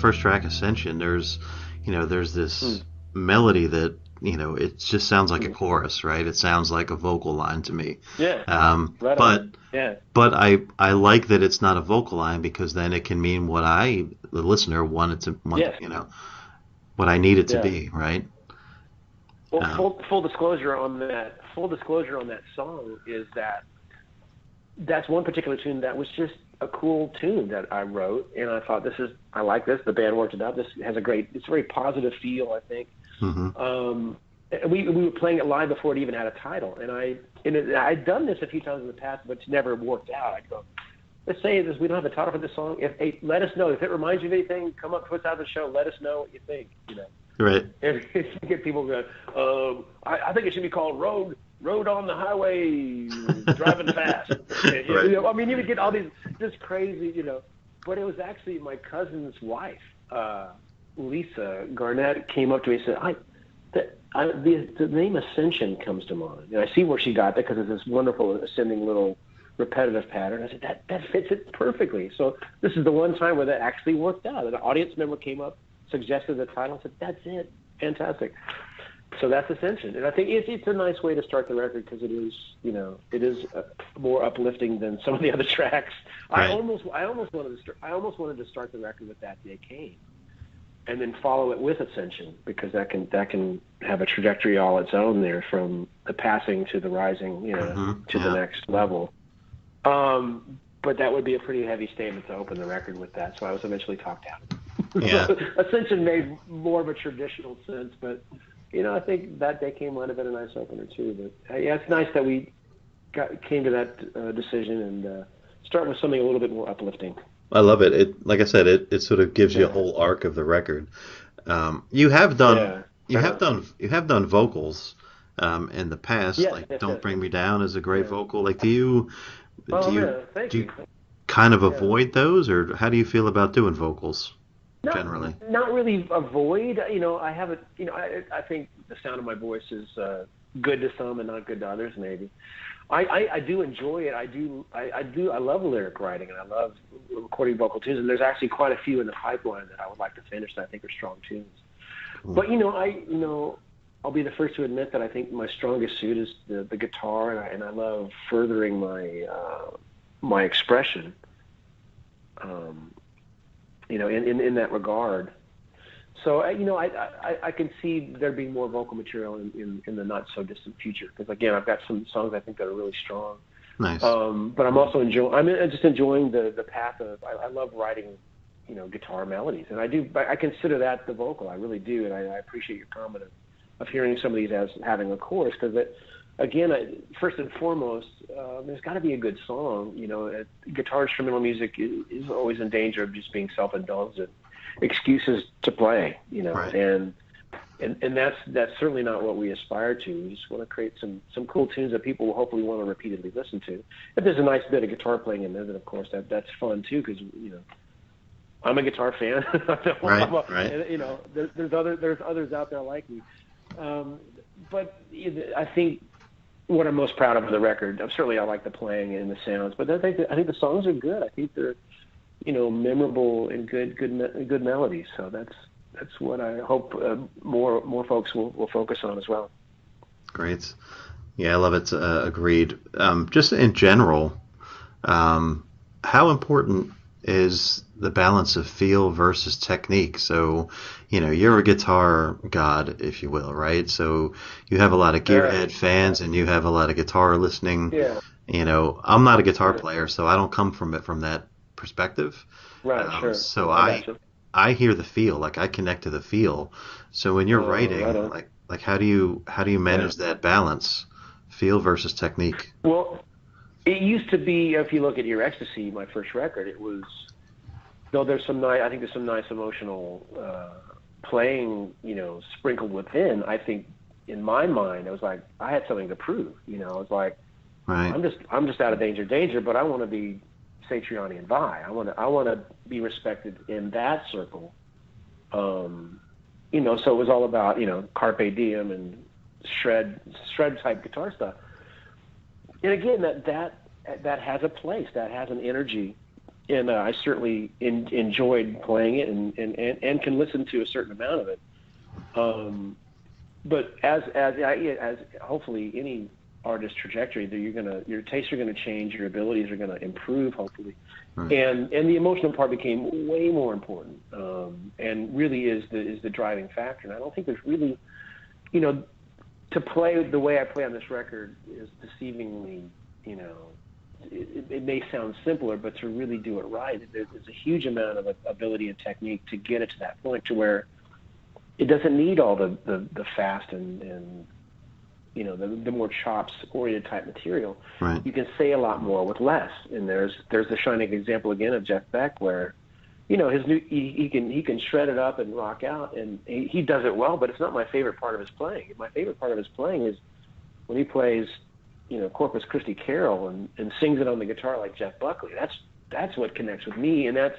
A: first track, Ascension, there's this melody that, it just sounds like a chorus, right? It sounds like a vocal line to me.
B: Yeah. Right
A: But
B: on. Yeah.
A: but I like that it's not a vocal line, because then it can mean what the listener,
B: Yes.
A: what I need it to
B: Yeah.
A: be, right?
B: Well, full disclosure on that. Full disclosure on that song is that's one particular tune that was just a cool tune that I wrote, and I thought, I like this. The band worked it out. This has it's a very positive feel, I think.
A: Mm-hmm.
B: We were playing it live before it even had a title, and I'd done this a few times in the past, but it's never worked out. I'd go, let's say this, we don't have a title for this song. Let us know if it reminds you of anything. Come up to us after the show. Let us know what you think.
A: Right.
B: And you get people going, I think it should be called Road on the Highway, Driving Fast.
A: Right.
B: I mean, you would get all these just crazy, But it was actually my cousin's wife, Lisa Garnett, came up to me and said, the name Ascension comes to mind. And I see where she got that, because it's this wonderful ascending little repetitive pattern. I said, that fits it perfectly. So this is the one time where that actually worked out. An audience member came up, suggested the title, and said, that's it. Fantastic. So that's Ascension. And I think it's a nice way to start the record, because it is more uplifting than some of the other tracks.
A: Right.
B: I almost wanted to start the record with That Day Came, and then follow it with Ascension, because that can have a trajectory all its own there, from the passing to the rising, to the next level. But that would be a pretty heavy statement to open the record with that, so I was eventually talked out.
A: Yeah.
B: Ascension made more of a traditional sense, but I think That Day Came might have been a nice opener too. But yeah, it's nice that we came to that decision and start with something a little bit more uplifting.
A: I love it. Like I said, it sort of gives you a whole arc of the record. You have done vocals in the past. Don't Bring Me Down is a great vocal. Like, do you kind of avoid those, or how do you feel about doing vocals generally?
B: Not really avoid. I have I think the sound of my voice is good to some and not good to others, maybe. I do enjoy it. I love lyric writing, and I love recording vocal tunes. And there's actually quite a few in the pipeline that I would like to finish that I think are strong tunes.
A: Cool.
B: But I'll be the first to admit that I think my strongest suit is the guitar, and I love furthering my expression. In that regard. So I can see there being more vocal material in the not so distant future, because again, I've got some songs I think that are really strong.
A: Nice.
B: But I'm also enjoying the path of I love writing guitar melodies, and I consider that the vocal. I really do, and I appreciate your comment of hearing some of these as having a chorus, because again, first and foremost, there's got to be a good song. Guitar instrumental music is always in danger of just being self-indulgent, excuses to play.
A: Right.
B: And that's certainly not what we aspire to. We just want to create some cool tunes that people will hopefully want to repeatedly listen to. If there's a nice bit of guitar playing in there, then of course that's fun too, because I'm a guitar fan.
A: Right.
B: There's others out there like me. But I think what I'm most proud of on the record, certainly I like the playing and the sounds, but I think the songs are good. I think they're, memorable and good melodies. So that's what I hope more folks will focus on as well.
A: Great. Yeah, I love it. Agreed. Just in general, how important is the balance of feel versus technique? So, you're a guitar god, if you will, right? So you have a lot of gearhead fans, and you have a lot of guitar listening.
B: Yeah.
A: I'm not a guitar player, so I don't come from it from that perspective.
B: Right. Sure.
A: So I hear the feel, like I connect to the feel. So when you're writing, like how do you manage that balance, feel versus technique?
B: Well, it used to be, if you look at your X-tacy, my first record, it was, though there's some nice emotional playing, sprinkled within. I think in my mind, I was like, I had something to prove. I was like,
A: right.
B: I'm just out of danger, but I want to be Satriani and Vi. I want to be respected in that circle. So it was all about carpe diem and shred type guitar stuff. And again, that has a place, that has an energy I certainly enjoyed playing it and can listen to a certain amount of it. But as hopefully any artist trajectory, that your tastes are gonna change, your abilities are gonna improve, hopefully,
A: Right.
B: and the emotional part became way more important, and really is the driving factor. And I don't think there's really, to play the way I play on this record is deceivingly, it may sound simpler, but to really do it right, there's a huge amount of ability and technique to get it to that point to where it doesn't need all the fast and the more chops-oriented type material.
A: Right.
B: You can say a lot more with less. And there's the shining example again of Jeff Beck, where he can shred it up and rock out, and he does it well. But it's not my favorite part of his playing. My favorite part of his playing is when he plays, Corpus Christi Carol and sings it on the guitar like Jeff Buckley. That's what connects with me, and that's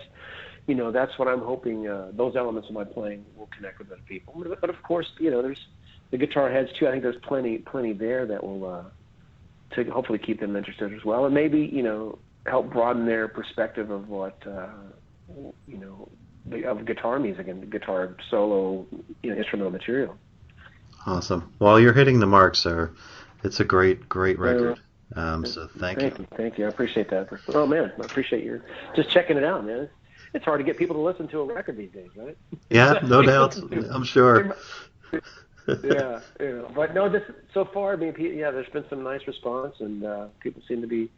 B: what I'm hoping those elements of my playing will connect with other people. But of course, there's the guitar heads too. I think there's plenty there that will to hopefully keep them interested as well, and maybe help broaden their perspective of what of guitar music and guitar solo instrumental material.
A: Awesome. Well, you're hitting the mark, sir. It's a great record. So thank you.
B: Thank you. I appreciate that. Oh man, I appreciate your just checking it out, man. It's hard to get people to listen to a record these days, right?
A: Yeah, no doubt. I'm sure.
B: Yeah. But no, so far, there's been some nice response, and people seem to be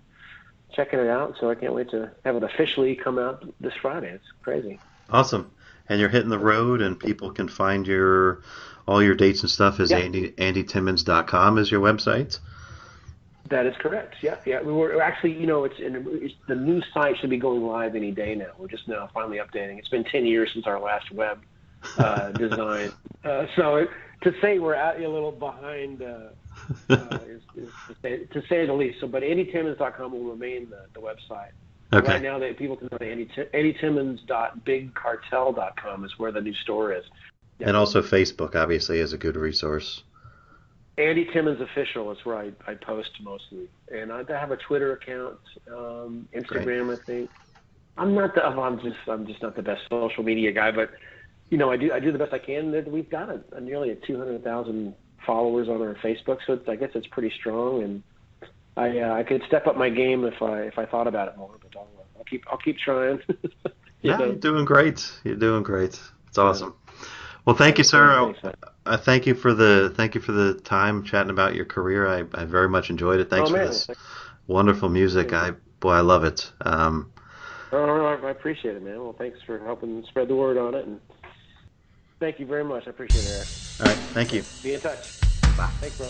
B: checking it out. So I can't wait to have it officially come out this Friday. It's crazy.
A: Awesome. And you're hitting the road, and people can find all your dates and stuff is AndyTimmons.com is your website.
B: That is correct. Yeah. We were actually, it's the new site should be going live any day now. We're just now finally updating. It's been 10 years since our last web design. So to say we're a little behind is to say the least. So, but AndyTimmons.com will remain the website.
A: Okay.
B: Right now, people can go to AndyTimmons.bigcartel.com is where the new store is. Yeah.
A: And also Facebook, obviously, is a good resource.
B: Andy Timmons Official is where I post mostly, and I have a Twitter account, Instagram. Great. I think I'm just not the best social media guy, but I do the best I can. We've got nearly 200,000 followers on our Facebook, so I guess it's pretty strong, and I could step up my game if I thought about it more, but I'll keep trying.
A: You're doing great. It's awesome. Well, thank you, sir. I thank you for the time chatting about your career. I very much enjoyed it. Thanks for this wonderful music. I love it.
B: I appreciate it, man. Well, thanks for helping spread the word on it, and thank you very much. I appreciate it, Eric.
A: All right, thank you.
B: Be in touch. Bye. Thanks, bro.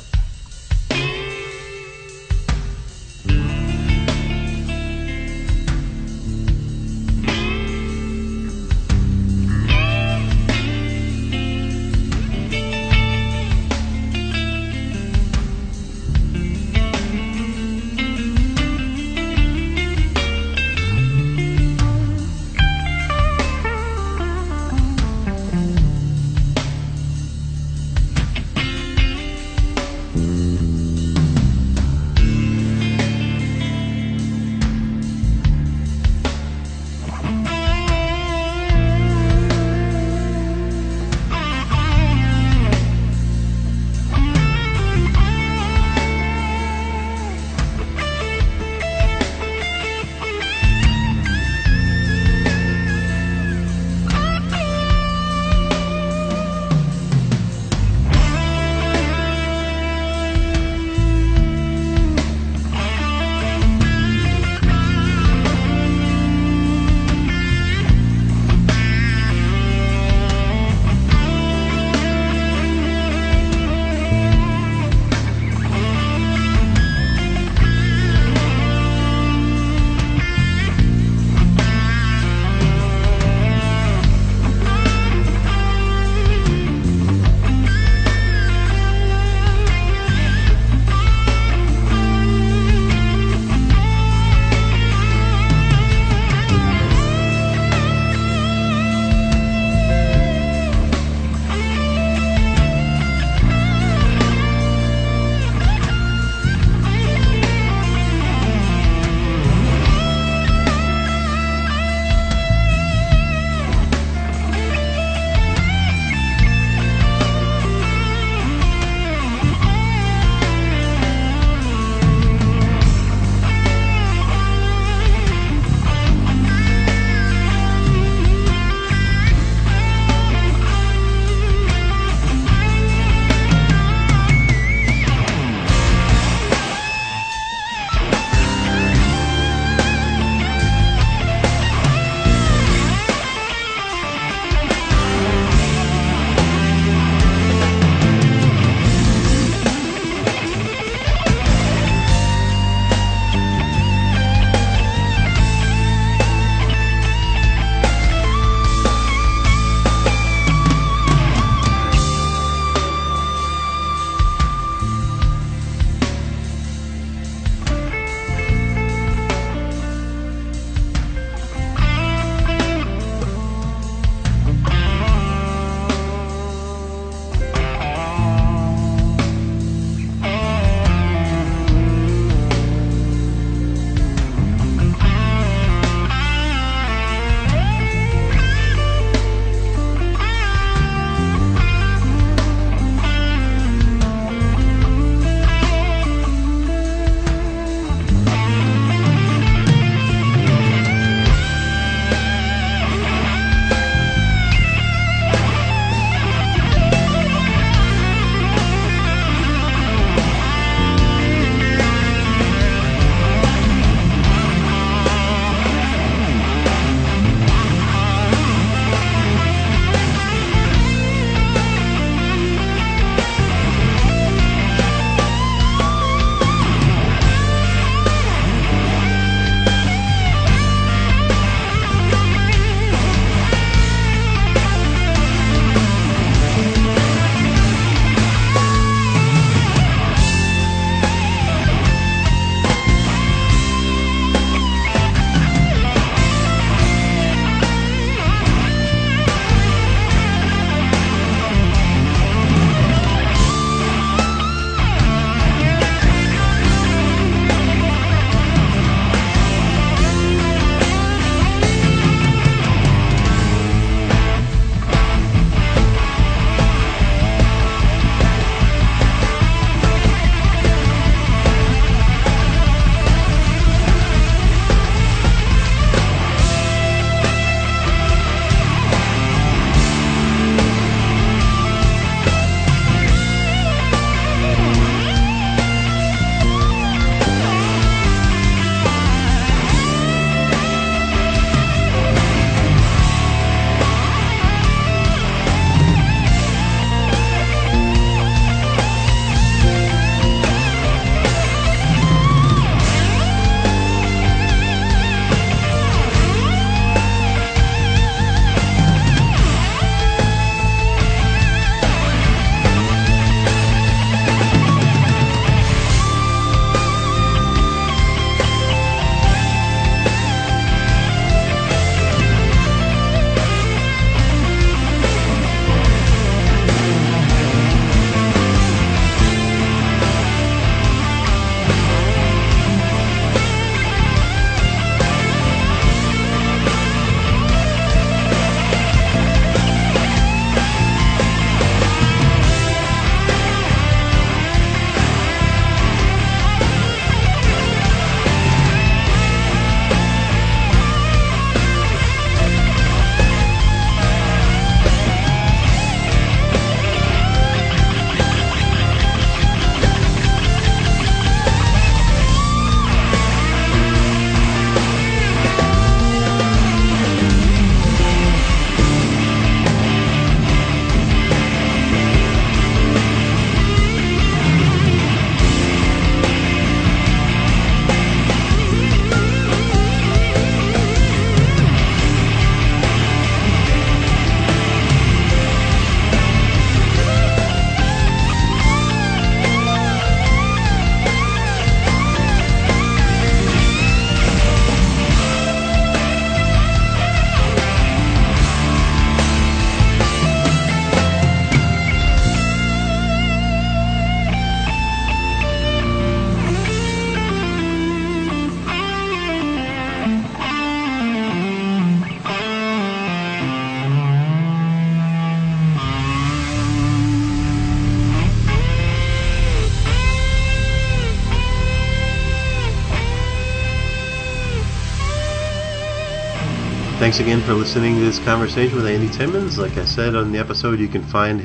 A: Thanks again for listening to this conversation with Andy Timmons. Like I said on the episode, you can find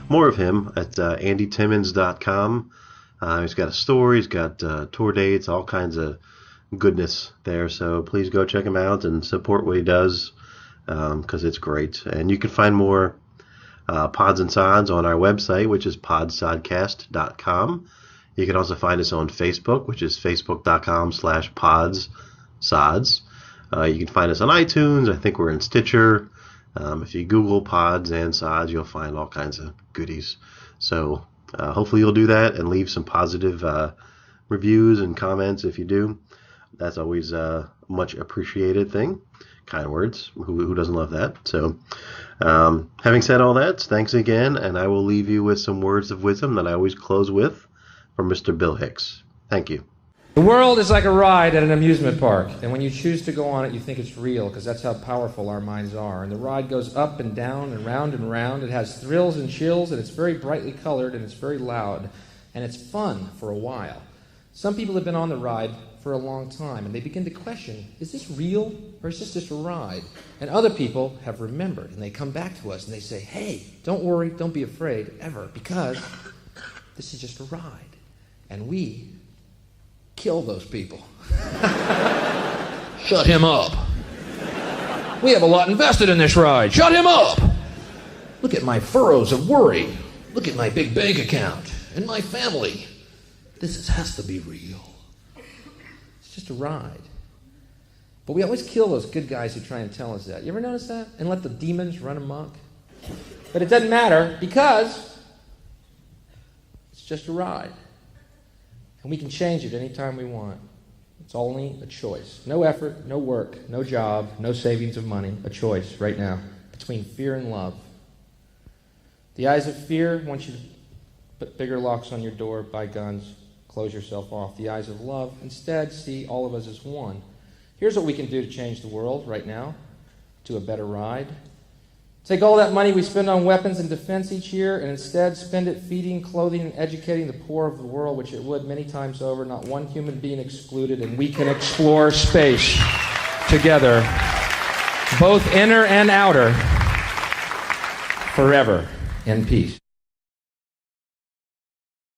A: more of him at andytimmons.com. He's got a store, he's got tour dates, all kinds of goodness there. So please go check him out and support what he does, because it's great. And you can find more Pods and Sods on our website, which is podsodcast.com. You can also find us on Facebook, which is facebook.com/podssods. You can find us on iTunes. I think we're in Stitcher. If you Google Pods and Sods, you'll find all kinds of goodies. So hopefully you'll do that and leave some positive reviews and comments if you do. That's always a much appreciated thing. Kind words. Who doesn't love that? So having said all that, thanks again, and I will leave you with some words of wisdom that I always close with from Mr. Bill Hicks. Thank you.
C: The world is like a ride at an amusement park, and when you choose to go on it, you think it's real, because that's how powerful our minds are. And the ride goes up and down and round and round. It has thrills and chills, and it's very brightly colored, and it's very loud, and it's fun for a while. Some people have been on the ride for a long time, and they begin to question, is this real, or is this just a ride? And other people have remembered, and they come back to us, and they say, hey, don't worry, don't be afraid, ever, because this is just a ride. And we kill those people. Shut him up. We have a lot invested in this ride. Shut him up. Look at my furrows of worry. Look at my big bank account and my family. Has to be real. It's just a ride. But we always kill those good guys who try and tell us that. You ever notice that? And let the demons run amok? But it doesn't matter, because it's just a ride. And we can change it anytime we want. It's only a choice. No effort, no work, no job, no savings of money. A choice right now between fear and love. The eyes of fear want you to put bigger locks on your door, buy guns, close yourself off. The eyes of love instead see all of us as one. Here's what we can do to change the world right now to a better ride. Take all that money we spend on weapons and defense each year and instead spend it feeding, clothing, and educating the poor of the world, which it would many times over, not one human being excluded, and we can explore space together, both inner and outer, forever in peace.